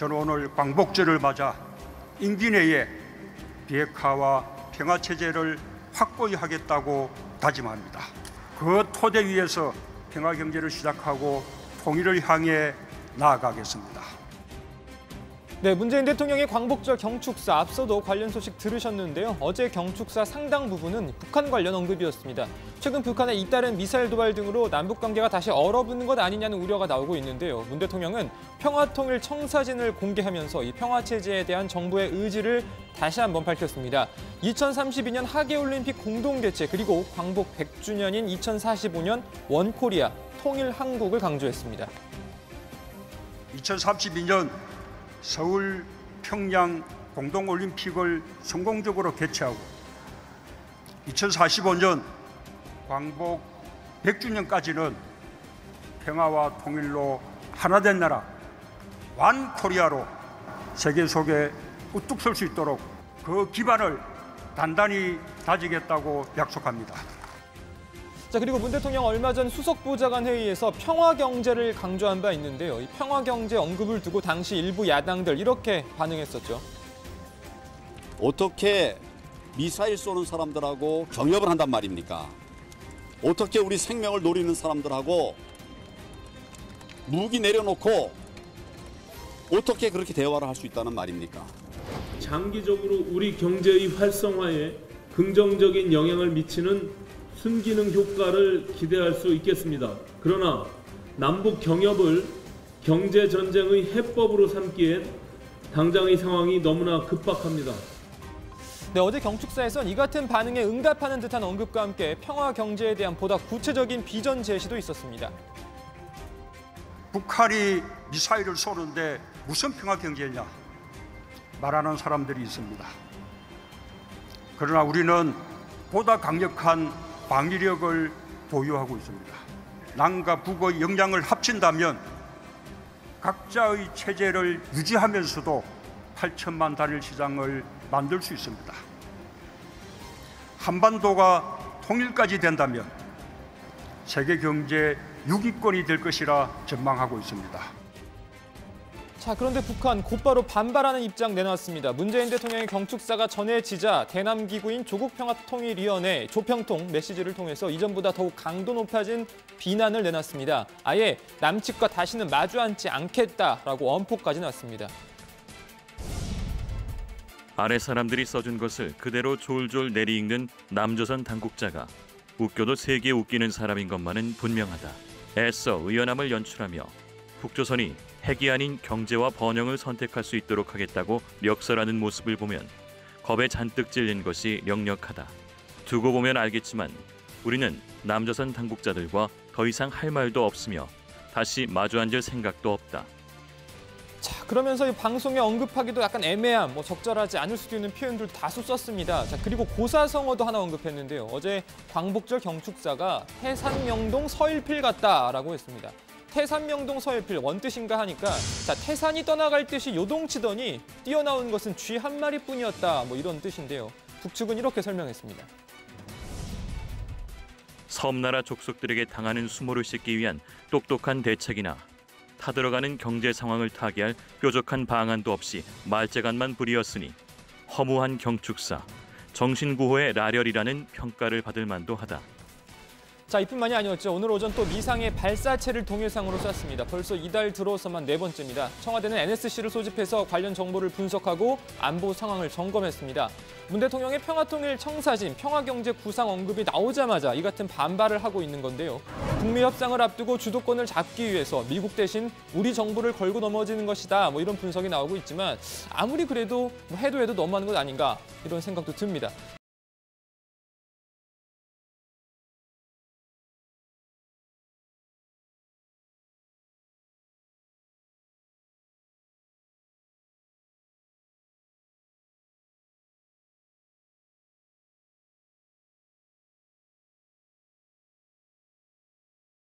저는 오늘 광복절을 맞아 임기 내에 비핵화와 평화체제를 확고히 하겠다고 다짐합니다. 그 토대 위에서 평화경제를 시작하고 통일을 향해 나아가겠습니다. 네, 문재인 대통령의 광복절 경축사 앞서도 관련 소식 들으셨는데요. 어제 경축사 상당 부분은 북한 관련 언급이었습니다. 최근 북한의 잇따른 미사일 도발 등으로 남북 관계가 다시 얼어붙는 것 아니냐는 우려가 나오고 있는데요. 문 대통령은 평화통일 청사진을 공개하면서 이 평화체제에 대한 정부의 의지를 다시 한번 밝혔습니다. 2032년 하계올림픽 공동개최 그리고 광복 100주년인 2045년 원코리아 통일 한국을 강조했습니다. 2032년 서울, 평양 공동올림픽을 성공적으로 개최하고 2045년 광복 100주년까지는 평화와 통일로 하나된 나라 완코리아로 세계 속에 우뚝 설 수 있도록 그 기반을 단단히 다지겠다고 약속합니다. 자, 그리고 문 대통령 얼마 전 수석보좌관 회의에서 평화경제를 강조한 바 있는데요. 이 평화경제 언급을 두고 당시 일부 야당들 이렇게 반응했었죠. 어떻게 미사일 쏘는 사람들하고 경협을 한단 말입니까? 어떻게 우리 생명을 노리는 사람들하고 무기 내려놓고 어떻게 그렇게 대화를 할 수 있다는 말입니까? 장기적으로 우리 경제의 활성화에 긍정적인 영향을 미치는 순기능 효과를 기대할 수 있겠습니다. 그러나 남북 경협을 경제 전쟁의 해법으로 삼기엔 당장의 상황이 너무나 급박합니다. 네, 어제 경축사에선 이 같은 반응에 응답하는 듯한 언급과 함께 평화 경제에 대한 보다 구체적인 비전 제시도 있었습니다. 북한이 미사일을 쏘는데 무슨 평화 경제냐 말하는 사람들이 있습니다. 그러나 우리는 보다 강력한 방위력을 보유하고 있습니다. 남과 북의 역량을 합친다면 각자의 체제를 유지하면서도 8천만 단일 시장을 만들 수 있습니다. 한반도가 통일까지 된다면 세계 경제 6위권이 될 것이라 전망하고 있습니다. 자, 그런데 북한 곧바로 반발하는 입장 내놨습니다. 문재인 대통령의 경축사가 전해지자 대남기구인 조국평화통일위원회 조평통 메시지를 통해서 이전보다 더욱 강도 높아진 비난을 내놨습니다. 아예 남측과 다시는 마주 앉지 않겠다라고 엄포까지 놨습니다. 아래 사람들이 써준 것을 그대로 졸졸 내리읽는 남조선 당국자가 웃겨도 세게 웃기는 사람인 것만은 분명하다. 애써 의연함을 연출하며 북조선이 핵이 아닌 경제와 번영을 선택할 수 있도록 하겠다고 멱살하는 모습을 보면 겁에 잔뜩 찔린 것이 역력하다. 두고 보면 알겠지만 우리는 남조선 당국자들과 더 이상 할 말도 없으며 다시 마주 앉을 생각도 없다. 자, 그러면서 이 방송에 언급하기도 약간 애매한, 적절하지 않을 수도 있는 표현들 다수 썼습니다. 자, 그리고 고사성어도 하나 언급했는데요. 어제 광복절 경축사가 태산명동 서일필 같다라고 했습니다. 태산명동 서일필 원뜻인가 하니까 자, 태산이 떠나갈 듯이 요동치더니 뛰어나온 것은 쥐 한 마리뿐이었다. 이런 뜻인데요. 북측은 이렇게 설명했습니다. 섬나라 족속들에게 당하는 수모를 씻기 위한 똑똑한 대책이나 타들어가는 경제 상황을 타개할 뾰족한 방안도 없이 말재간만 부리었으니 허무한 경축사, 정신구호의 라렬이라는 평가를 받을 만도 하다. 자, 이뿐만이 아니었죠. 오늘 오전 또 미상의 발사체를 동해상으로 쐈습니다. 벌써 이달 들어서만 4번째입니다. 청와대는 NSC를 소집해서 관련 정보를 분석하고 안보 상황을 점검했습니다. 문 대통령의 평화통일 청사진, 평화경제 구상 언급이 나오자마자 이 같은 반발을 하고 있는 건데요. 북미 협상을 앞두고 주도권을 잡기 위해서 미국 대신 우리 정부를 걸고 넘어지는 것이다. 이런 분석이 나오고 있지만 아무리 그래도 해도 너무하는 것 아닌가 이런 생각도 듭니다.